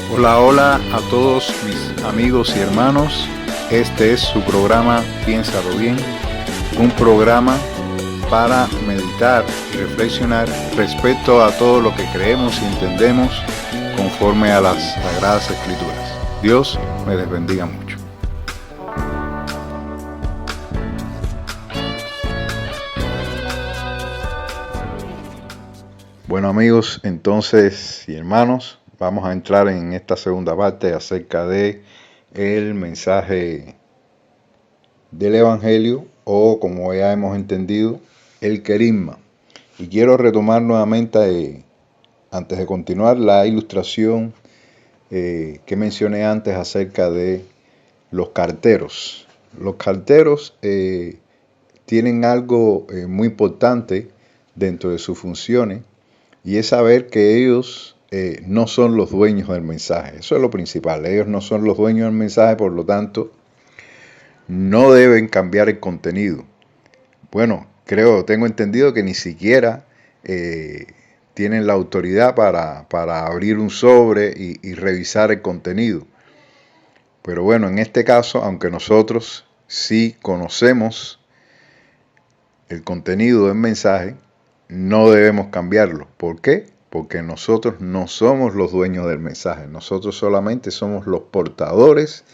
Hola, hola a todos mis amigos y hermanos. Este es su programa Piénsalo Bien, un programa para meditar y reflexionar respecto a todo lo que creemos y entendemos conforme a las Sagradas Escrituras. Dios me les bendiga mucho. Bueno amigos, entonces y hermanos, vamos a entrar en esta segunda parte acerca de el mensaje del Evangelio, o como ya hemos entendido, el querigma. Y quiero retomar nuevamente, antes de continuar, la ilustración que mencioné antes acerca de los carteros. Los carteros tienen algo muy importante dentro de sus funciones, y es saber que ellos no son los dueños del mensaje. Eso es lo principal. Ellos no son los dueños del mensaje, por lo tanto, no deben cambiar el contenido. Bueno, tengo entendido que ni siquiera tienen la autoridad para abrir un sobre y revisar el contenido. Pero bueno, en este caso, aunque nosotros sí conocemos el contenido del mensaje, no debemos cambiarlo. ¿Por qué? Porque nosotros no somos los dueños del mensaje. Nosotros solamente somos los portadores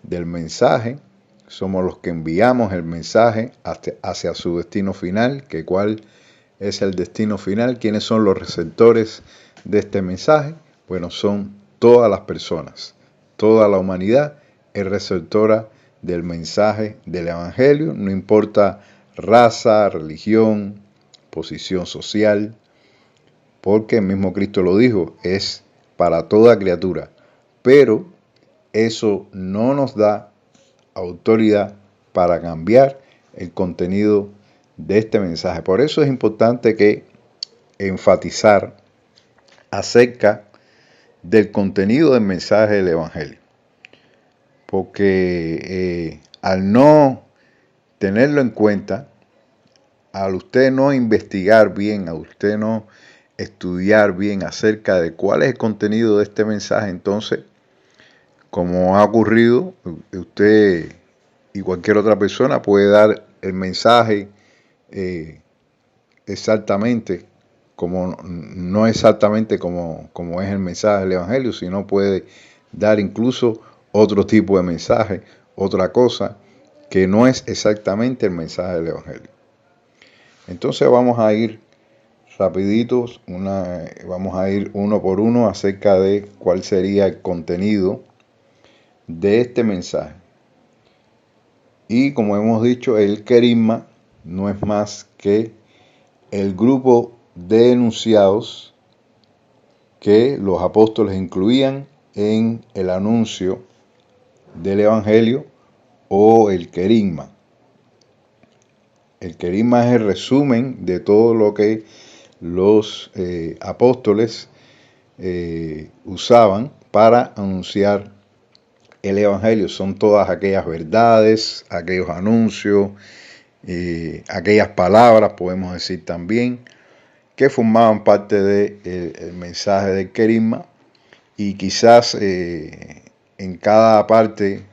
del mensaje. Somos los que enviamos el mensaje hacia su destino final. ¿Cuál es el destino final? ¿Quiénes son los receptores de este mensaje? Bueno, son todas las personas. Toda la humanidad es receptora del mensaje del Evangelio. No importa raza, religión, posición social, porque el mismo Cristo lo dijo, es para toda criatura. Pero eso no nos da autoridad para cambiar el contenido de este mensaje. Por eso es importante que enfatizar acerca del contenido del mensaje del Evangelio. Porque al no tenerlo en cuenta, al usted no investigar bien, a usted no estudiar bien acerca de cuál es el contenido de este mensaje, entonces, como ha ocurrido, usted y cualquier otra persona puede dar el mensaje exactamente no exactamente como es el mensaje del Evangelio, sino puede dar incluso otro tipo de mensaje, otra cosa que no es exactamente el mensaje del Evangelio. Entonces vamos a ir rapiditos, vamos a ir uno por uno acerca de cuál sería el contenido de este mensaje. Y como hemos dicho, el querigma no es más que el grupo de enunciados que los apóstoles incluían en el anuncio del Evangelio, o el querigma. El querigma es el resumen de todo lo que los apóstoles usaban para anunciar el Evangelio. Son todas aquellas verdades, aquellos anuncios, aquellas palabras, podemos decir también, que formaban parte del mensaje del querigma. Y quizás en cada parte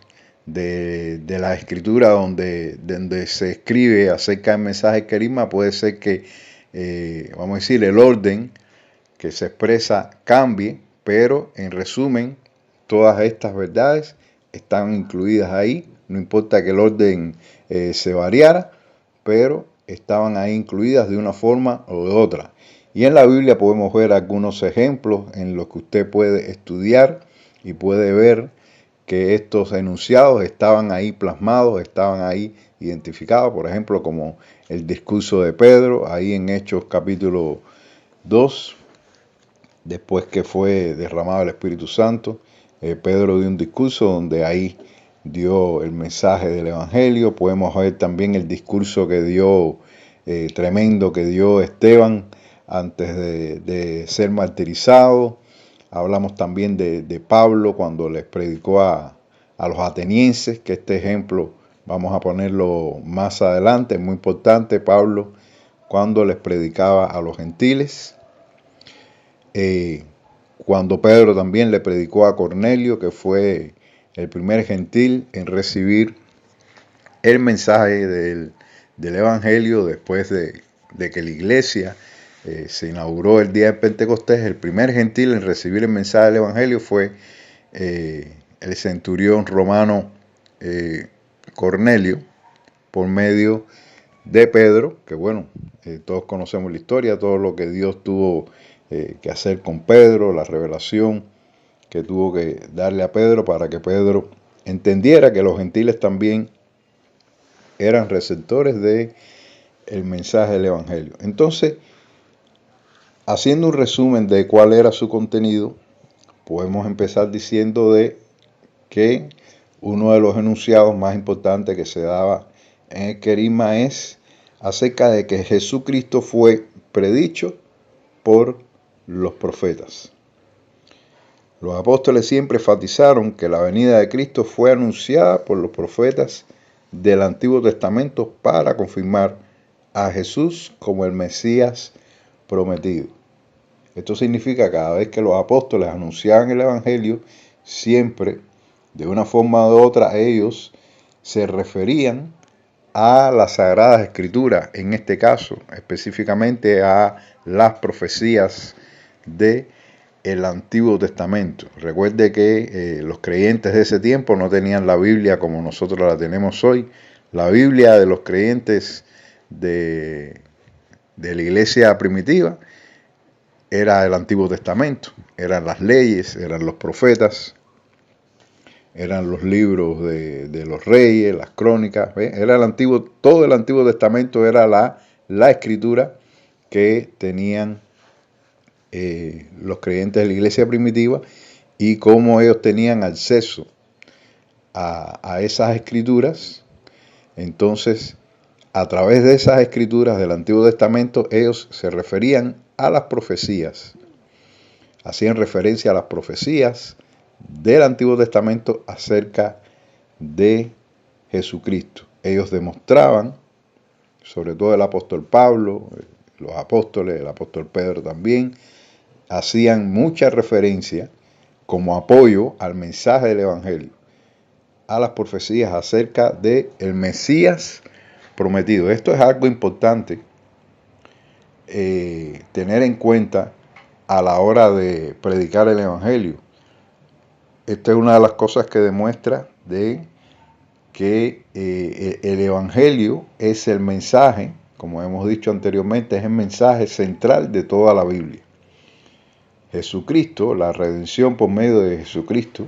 de la escritura donde se escribe acerca del mensaje del querigma, puede ser que, vamos a decir, el orden que se expresa cambie, pero en resumen, todas estas verdades están incluidas ahí. No importa que el orden se variara, pero estaban ahí incluidas de una forma o de otra. Y en la Biblia podemos ver algunos ejemplos en los que usted puede estudiar y puede ver que estos enunciados estaban ahí plasmados, estaban ahí identificados, por ejemplo, como el discurso de Pedro, ahí en Hechos capítulo 2, después que fue derramado el Espíritu Santo. Pedro dio un discurso donde ahí dio el mensaje del Evangelio. Podemos ver también el discurso que dio, tremendo, que dio Esteban antes de ser martirizado. Hablamos también de Pablo cuando les predicó a los atenienses, que este ejemplo vamos a ponerlo más adelante, es muy importante. Pablo cuando les predicaba a los gentiles. cuando Pedro también le predicó a Cornelio, que fue el primer gentil en recibir el mensaje del Evangelio después de que la iglesia se inauguró el día de Pentecostés. El primer gentil en recibir el mensaje del Evangelio fue el centurión romano Cornelio, por medio de Pedro, que bueno, todos conocemos la historia, todo lo que Dios tuvo que hacer con Pedro, la revelación que tuvo que darle a Pedro para que Pedro entendiera que los gentiles también eran receptores de el mensaje del Evangelio. Entonces, haciendo un resumen de cuál era su contenido, podemos empezar diciendo de que uno de los enunciados más importantes que se daba en el querigma es acerca de que Jesucristo fue predicho por los profetas. Los apóstoles siempre enfatizaron que la venida de Cristo fue anunciada por los profetas del Antiguo Testamento para confirmar a Jesús como el Mesías prometido. Esto significa que cada vez que los apóstoles anunciaban el Evangelio, siempre, de una forma u otra, ellos se referían a las Sagradas Escrituras, en este caso, específicamente a las profecías del Antiguo Testamento. Recuerde que los creyentes de ese tiempo no tenían la Biblia como nosotros la tenemos hoy. La Biblia de los creyentes de la iglesia primitiva era el Antiguo Testamento, eran las leyes, eran los profetas, eran los libros de los reyes, las crónicas, era el antiguo, todo el Antiguo Testamento era la escritura que tenían los creyentes de la iglesia primitiva, y cómo ellos tenían acceso a esas escrituras. Entonces, a través de esas escrituras del Antiguo Testamento, ellos se referían a las profecías, hacían referencia a las profecías del Antiguo Testamento acerca de Jesucristo. Ellos demostraban, sobre todo el apóstol Pablo, los apóstoles, el apóstol Pedro también, hacían mucha referencia como apoyo al mensaje del Evangelio, a las profecías acerca del Mesías prometido. Esto es algo importante tener en cuenta a la hora de predicar el Evangelio. Esta es una de las cosas que demuestra de que el Evangelio es el mensaje, como hemos dicho anteriormente, es el mensaje central de toda la Biblia. Jesucristo, la redención por medio de Jesucristo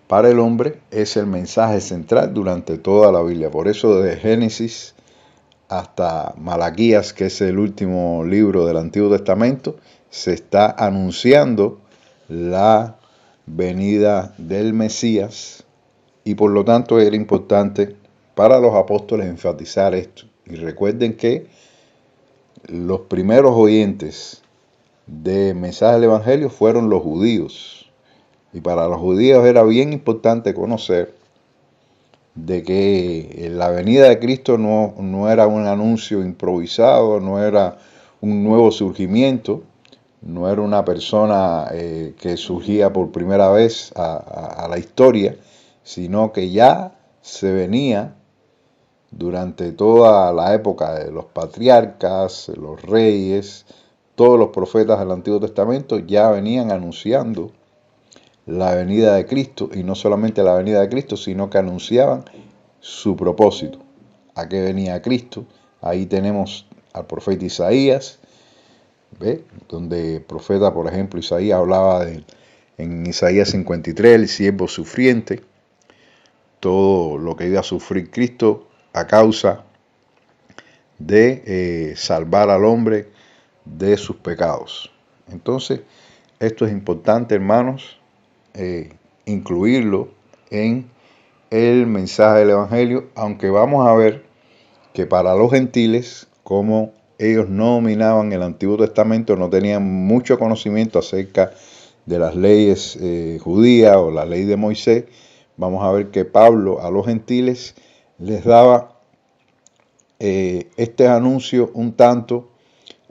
para el hombre es el mensaje central durante toda la Biblia. Por eso de Génesis hasta Malaquías, que es el último libro del Antiguo Testamento, se está anunciando la venida del Mesías, y por lo tanto era importante para los apóstoles enfatizar esto. Y recuerden que los primeros oyentes del mensaje del Evangelio fueron los judíos, y para los judíos era bien importante conocer de que la venida de Cristo no era un anuncio improvisado, no era un nuevo surgimiento, no era una persona que surgía por primera vez a la historia, sino que ya se venía durante toda la época de los patriarcas, los reyes, todos los profetas del Antiguo Testamento ya venían anunciando la venida de Cristo, y no solamente la venida de Cristo, sino que anunciaban su propósito, a qué venía Cristo. Ahí tenemos al profeta Isaías, ¿ve? Donde el profeta, por ejemplo, Isaías hablaba en Isaías 53, el siervo sufriente, todo lo que iba a sufrir Cristo a causa de salvar al hombre de sus pecados. Entonces, esto es importante, hermanos, incluirlo en el mensaje del Evangelio, aunque vamos a ver que para los gentiles, como ellos no dominaban el Antiguo Testamento, no tenían mucho conocimiento acerca de las leyes judías o la ley de Moisés, vamos a ver que Pablo a los gentiles les daba este anuncio un tanto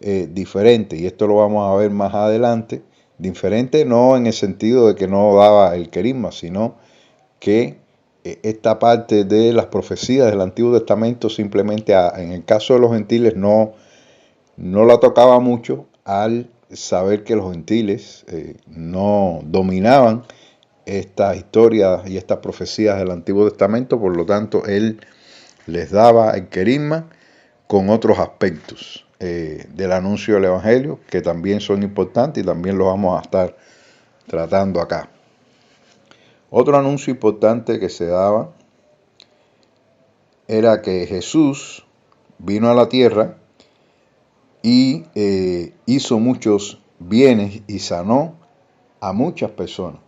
diferente, y esto lo vamos a ver más adelante. Diferente no en el sentido de que no daba el querigma, sino que esta parte de las profecías del Antiguo Testamento simplemente en el caso de los gentiles no la tocaba mucho, al saber que los gentiles no dominaban estas historias y estas profecías del Antiguo Testamento. Por lo tanto, él les daba el querigma con otros aspectos del anuncio del Evangelio, que también son importantes y también los vamos a estar tratando acá. Otro anuncio importante que se daba era que Jesús vino a la tierra y hizo muchos bienes y sanó a muchas personas.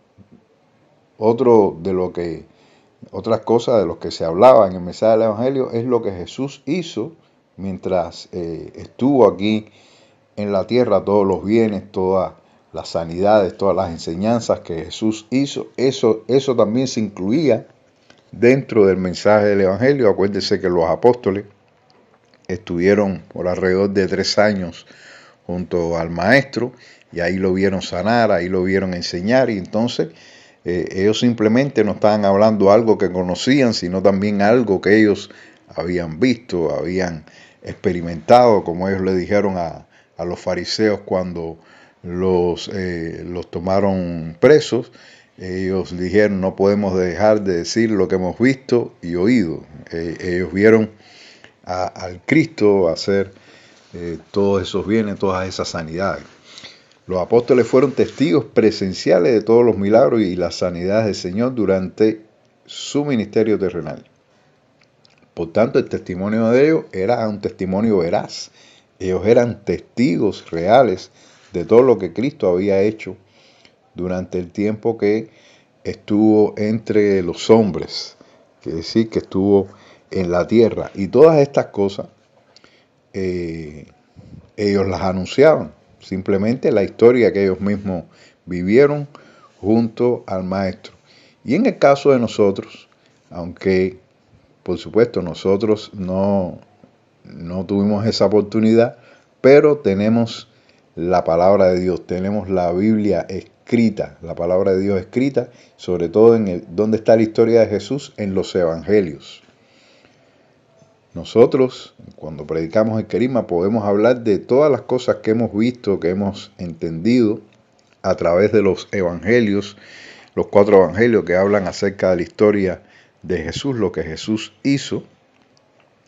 Otras cosas de lo que se hablaba en el mensaje del Evangelio es lo que Jesús hizo mientras estuvo aquí en la tierra, todos los bienes, todas las sanidades, todas las enseñanzas que Jesús hizo. Eso también se incluía dentro del mensaje del Evangelio. Acuérdense que los apóstoles estuvieron por alrededor de 3 años junto al maestro, y ahí lo vieron sanar, ahí lo vieron enseñar, y entonces ellos simplemente no estaban hablando algo que conocían, sino también algo que ellos habían visto, habían experimentado, como ellos le dijeron a los fariseos cuando los tomaron presos. Ellos dijeron: no podemos dejar de decir lo que hemos visto y oído. Ellos vieron al Cristo hacer todos esos bienes, todas esas sanidades. Los apóstoles fueron testigos presenciales de todos los milagros y las sanidades del Señor durante su ministerio terrenal. Por tanto, el testimonio de ellos era un testimonio veraz. Ellos eran testigos reales de todo lo que Cristo había hecho durante el tiempo que estuvo entre los hombres, quiere decir que estuvo en la tierra. Y todas estas cosas ellos las anunciaban, simplemente la historia que ellos mismos vivieron junto al maestro. Y en el caso de nosotros, aunque por supuesto nosotros no tuvimos esa oportunidad, pero tenemos la palabra de Dios, tenemos la Biblia escrita, la palabra de Dios escrita, sobre todo donde está la historia de Jesús, en los evangelios. Nosotros, cuando predicamos el querigma, podemos hablar de todas las cosas que hemos visto, que hemos entendido a través de los evangelios, los 4 evangelios que hablan acerca de la historia de Jesús, lo que Jesús hizo.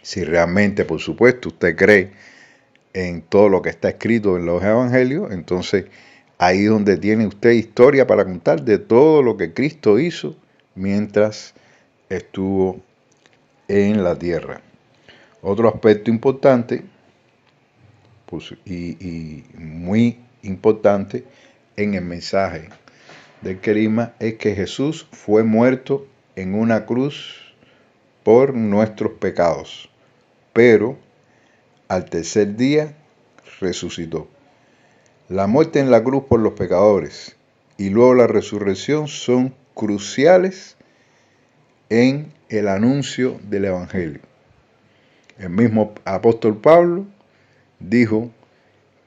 Si realmente, por supuesto, usted cree en todo lo que está escrito en los evangelios, entonces ahí es donde tiene usted historia para contar de todo lo que Cristo hizo mientras estuvo en la tierra. Otro aspecto importante y muy importante en el mensaje del querigma es que Jesús fue muerto en una cruz por nuestros pecados, pero al tercer día resucitó. La muerte en la cruz por los pecadores y luego la resurrección son cruciales en el anuncio del Evangelio. El mismo apóstol Pablo dijo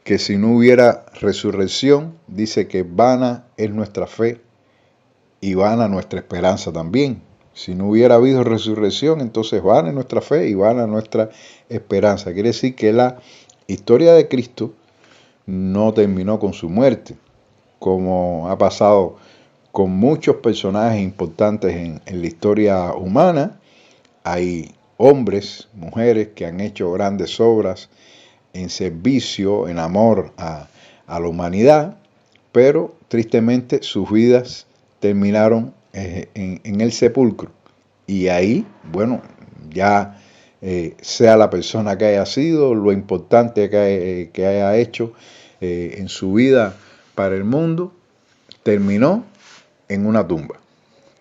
que si no hubiera resurrección, dice que vana es nuestra fe y vana nuestra esperanza también. Si no hubiera habido resurrección, entonces vana es nuestra fe y vana nuestra esperanza. Quiere decir que la historia de Cristo no terminó con su muerte, como ha pasado con muchos personajes importantes en la historia humana. Hay hombres, mujeres que han hecho grandes obras en servicio, en amor a la humanidad, pero tristemente sus vidas terminaron en el sepulcro. Y ahí, bueno, ya sea la persona que haya sido, lo importante que haya hecho en su vida para el mundo, terminó en una tumba.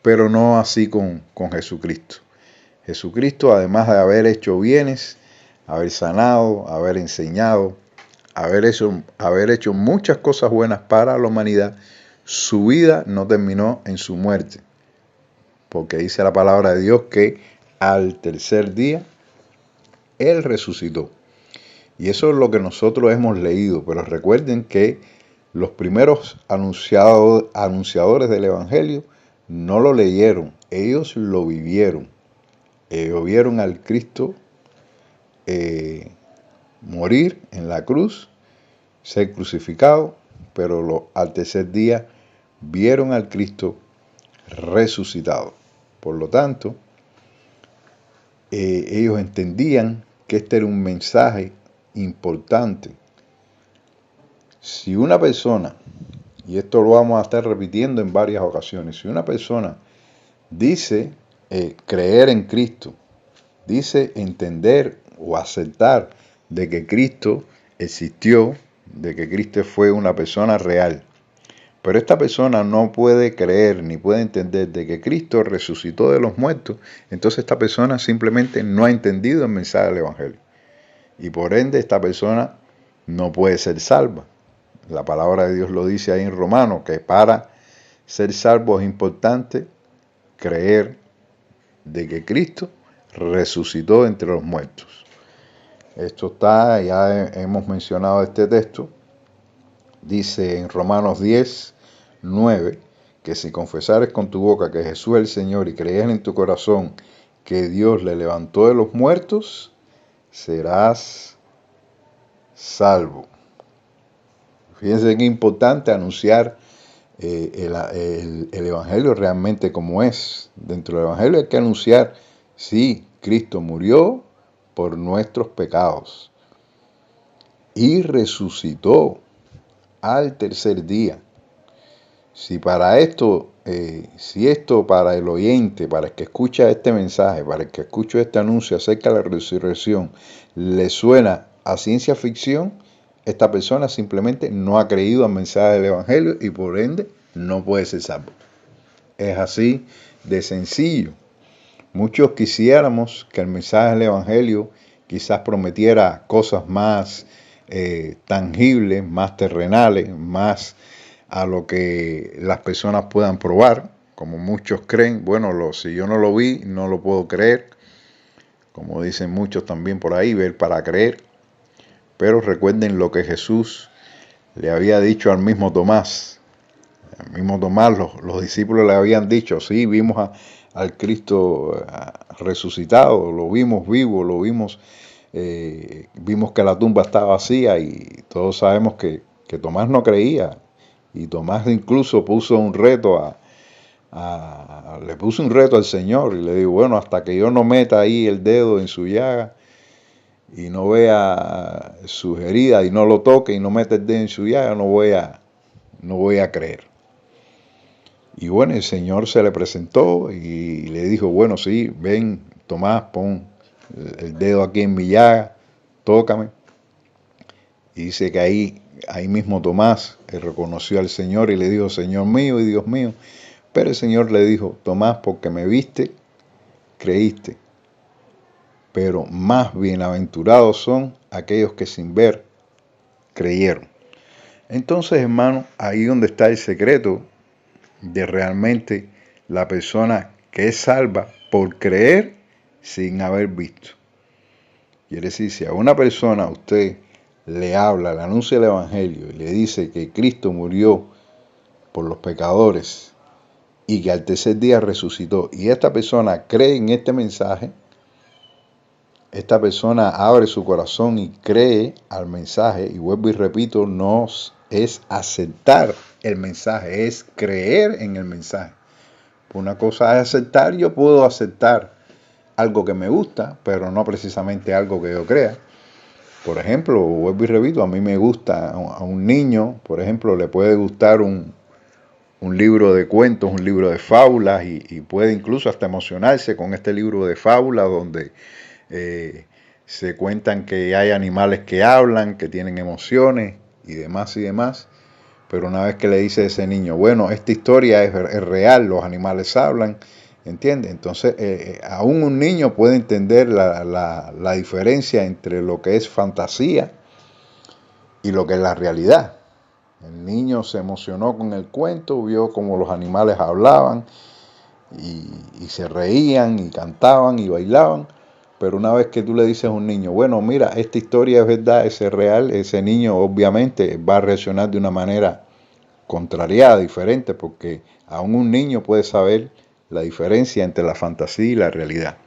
Pero no así con Jesucristo. Jesucristo, además de haber hecho bienes, haber sanado, haber enseñado, haber hecho muchas cosas buenas para la humanidad, su vida no terminó en su muerte, porque dice la palabra de Dios que al tercer día Él resucitó. Y eso es lo que nosotros hemos leído. Pero recuerden que los primeros anunciadores del Evangelio no lo leyeron, ellos lo vivieron. Ellos vieron al Cristo morir en la cruz, ser crucificado, pero al tercer día vieron al Cristo resucitado. Por lo tanto, ellos entendían que este era un mensaje importante. Si una persona, y esto lo vamos a estar repitiendo en varias ocasiones, si una persona dice creer en Cristo, dice entender o aceptar de que Cristo existió, de que Cristo fue una persona real, pero esta persona no puede creer ni puede entender de que Cristo resucitó de los muertos, entonces esta persona simplemente no ha entendido el mensaje del Evangelio. Y por ende esta persona no puede ser salva. La palabra de Dios lo dice ahí en Romanos, que para ser salvo es importante creer de que Cristo resucitó entre los muertos. Esto está, ya hemos mencionado este texto, dice en Romanos 10:9, que si confesares con tu boca que Jesús es el Señor y crees en tu corazón que Dios le levantó de los muertos, serás salvo. Fíjense qué importante anunciar el Evangelio realmente como es. Dentro del Evangelio hay que anunciar, sí, Cristo murió por nuestros pecados y resucitó al tercer día. Si para esto, si esto para el oyente, para el que escucha este mensaje, para el que escucha este anuncio acerca de la resurrección, le suena a ciencia ficción, esta persona simplemente no ha creído al mensaje del Evangelio y por ende no puede ser salvo. Es así de sencillo. Muchos quisiéramos que el mensaje del Evangelio quizás prometiera cosas más tangibles, más terrenales, más a lo que las personas puedan probar, como muchos creen. Bueno, si yo no lo vi, no lo puedo creer, como dicen muchos también por ahí, ver para creer. Pero recuerden lo que Jesús le había dicho al mismo Tomás. Al mismo Tomás, los discípulos le habían dicho, sí, vimos al Cristo resucitado, lo vimos vivo, lo vimos, vimos que la tumba estaba vacía, y todos sabemos que Tomás no creía. Y Tomás incluso puso un reto le puso un reto al Señor y le dijo, bueno, hasta que yo no meta ahí el dedo en su llaga y no vea sus heridas y no lo toque y no meta el dedo en su llaga, no voy a creer. Y bueno, el Señor se le presentó y le dijo, bueno, sí, ven, Tomás, pon el dedo aquí en mi llaga, tócame. Y dice que ahí mismo Tomás reconoció al Señor y le dijo, Señor mío y Dios mío. Pero el Señor le dijo, Tomás, porque me viste, creíste. Pero más bienaventurados son aquellos que sin ver creyeron. Entonces, hermano, ahí donde está el secreto de realmente la persona que es salva por creer sin haber visto. Quiere decir, si a una persona usted le habla, le anuncia el Evangelio y le dice que Cristo murió por los pecadores y que al tercer día resucitó, y esta persona cree en este mensaje, esta persona abre su corazón y cree al mensaje, y vuelvo y repito, no es aceptar el mensaje, es creer en el mensaje. Una cosa es aceptar, yo puedo aceptar algo que me gusta, pero no precisamente algo que yo crea. Por ejemplo, vuelvo y repito, a mí me gusta, a un niño, por ejemplo, le puede gustar un libro de cuentos, un libro de fábulas, y puede incluso hasta emocionarse con este libro de fábulas donde se cuentan que hay animales que hablan, que tienen emociones y demás y demás. Pero una vez que le dice a ese niño, bueno, esta historia es real, los animales hablan, ¿entiendes? Entonces, aún un niño puede entender la diferencia entre lo que es fantasía y lo que es la realidad. El niño se emocionó con el cuento, vio cómo los animales hablaban y se reían y cantaban y bailaban, Pero una vez que tú le dices a un niño, bueno, mira, esta historia es verdad, es real, ese niño obviamente va a reaccionar de una manera contrariada, diferente, porque aún un niño puede saber la diferencia entre la fantasía y la realidad.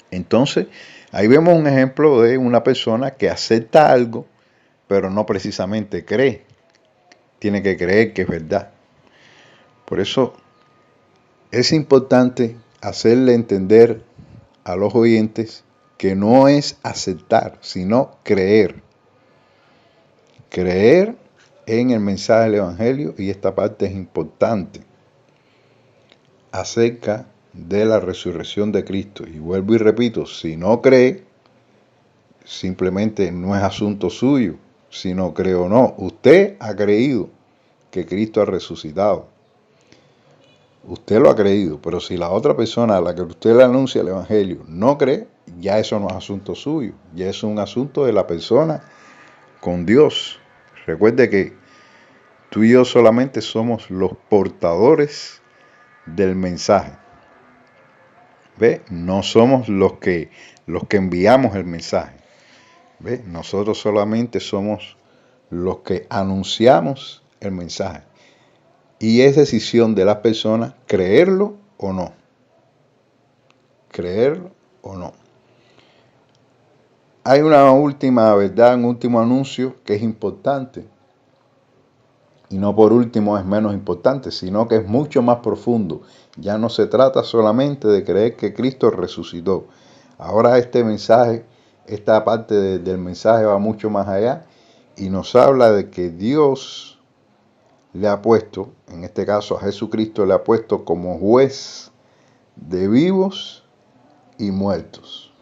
Entonces, ahí vemos un ejemplo de una persona que acepta algo, pero no precisamente cree. Tiene que creer que es verdad. Por eso es importante hacerle entender a los oyentes que no es aceptar, sino creer. Creer en el mensaje del Evangelio, y esta parte es importante, acerca de la resurrección de Cristo. Y vuelvo y repito, si no cree, simplemente no es asunto suyo, si no cree o no. Usted ha creído que Cristo ha resucitado. Usted lo ha creído, pero si la otra persona a la que usted le anuncia el Evangelio no cree, ya eso no es asunto suyo, ya es un asunto de la persona con Dios. Recuerde que tú y yo solamente somos los portadores del mensaje. ¿Ve? No somos los que enviamos el mensaje. ¿Ve? Nosotros solamente somos los que anunciamos el mensaje. Y es decisión de las personas creerlo o no. Creerlo o no. Hay una última verdad, un último anuncio que es importante. Y no por último es menos importante, sino que es mucho más profundo. Ya no se trata solamente de creer que Cristo resucitó. Ahora este mensaje, esta parte del mensaje va mucho más allá y nos habla de que Dios le ha puesto, en este caso a Jesucristo le ha puesto como juez de vivos y muertos.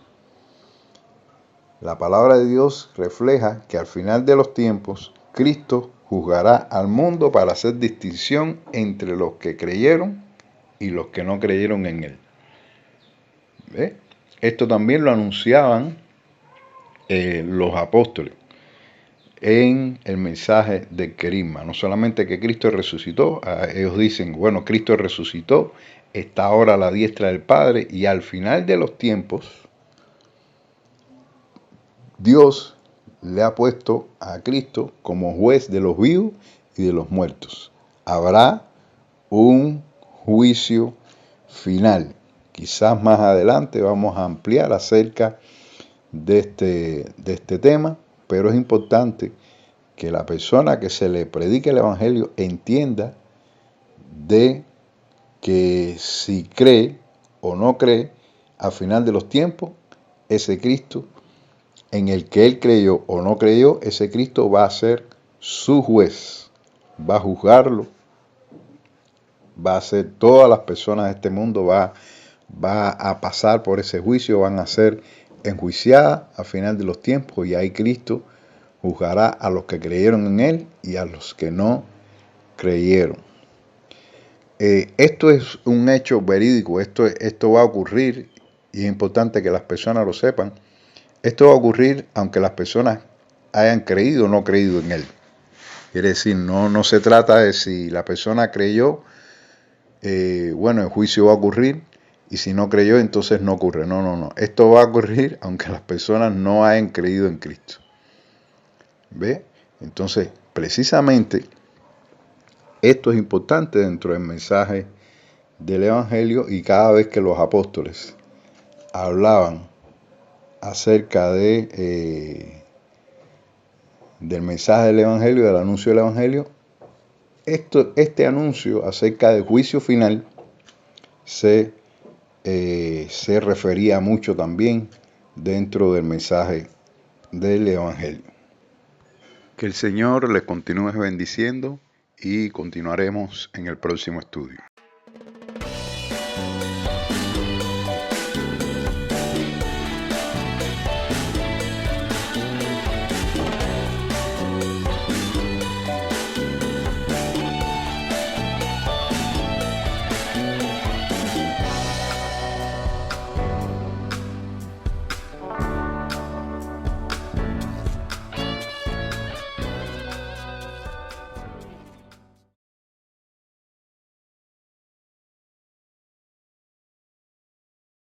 La palabra de Dios refleja que al final de los tiempos, Cristo juzgará al mundo para hacer distinción entre los que creyeron y los que no creyeron en Él. ¿Ve? Esto también lo anunciaban los apóstoles en el mensaje del querigma. No solamente que Cristo resucitó, ellos dicen, bueno, Cristo resucitó, está ahora a la diestra del Padre, y al final de los tiempos, Dios le ha puesto a Cristo como juez de los vivos y de los muertos. Habrá un juicio final. Quizás más adelante vamos a ampliar acerca de este tema, pero es importante que la persona que se le predique el Evangelio entienda de que si cree o no cree, al final de los tiempos, ese Cristo en el que él creyó o no creyó, ese Cristo va a ser su juez, va a juzgarlo, va a ser todas las personas de este mundo, va a pasar por ese juicio, van a ser enjuiciadas al final de los tiempos, y ahí Cristo juzgará a los que creyeron en Él y a los que no creyeron. Esto es un hecho verídico, esto va a ocurrir, y es importante que las personas lo sepan. Esto va a ocurrir aunque las personas hayan creído o no creído en Él. Quiere decir, no se trata de si la persona creyó, bueno, el juicio va a ocurrir, y si no creyó, entonces no ocurre. No. Esto va a ocurrir aunque las personas no hayan creído en Cristo. ¿Ve? Entonces, precisamente, esto es importante dentro del mensaje del Evangelio, y cada vez que los apóstoles hablaban acerca del mensaje del Evangelio, del anuncio del Evangelio, este anuncio acerca del juicio final se refería mucho también dentro del mensaje del Evangelio. Que el Señor les continúe bendiciendo, y continuaremos en el próximo estudio.